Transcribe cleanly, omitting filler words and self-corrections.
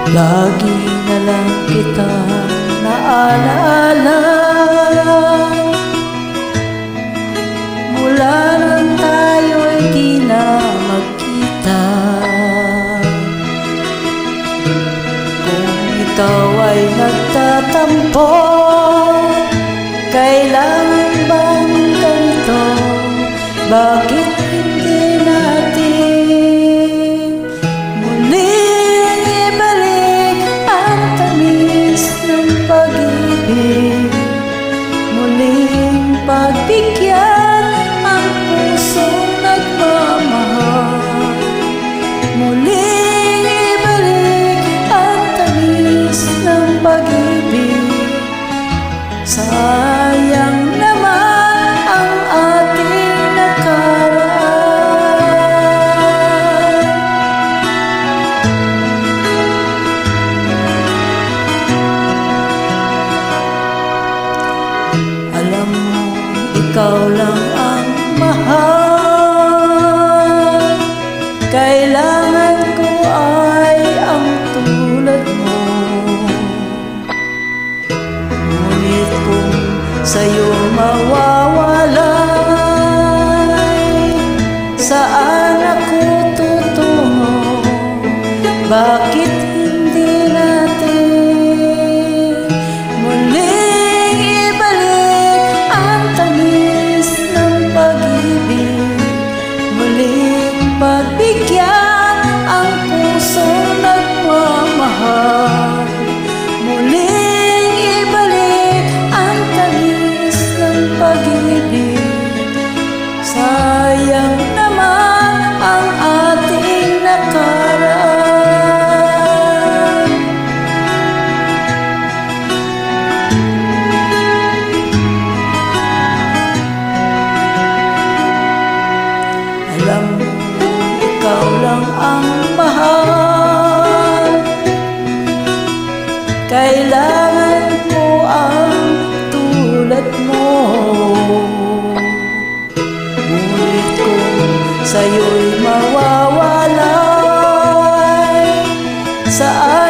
Lagi na lang kita naaalala. Mula nang tayo'y di na magkita. Kung ikaw ay nagtatampo, kailangan bang ganito? Bakit hindi natin muling ibalik ang tamis ng pag-ibig? Muling pagbigyan ang pusong nagmamahal. Muling ibalik ang tamis ng pag-ibig. Sayang naman ang ating nakaraan. Alam mo, ikaw lang ang mahal. Kailangan ko ay ang tulad mo. Ngunit kung sa'yo mawawalay, saan ako tutungo? Bakit hindi natin muling ibalik ang tamis ng pag-ibig? Muling pagbigyan ang pusong nagmamahal. Muling ibalik ang tamis ng pag-ibig. Sayang naman ang ating nakaraan. Alam mo, ikaw lang ang mahal. Kailangan ko ang tulad mo. Ngunit kung sa'yo'y mawawalay, saan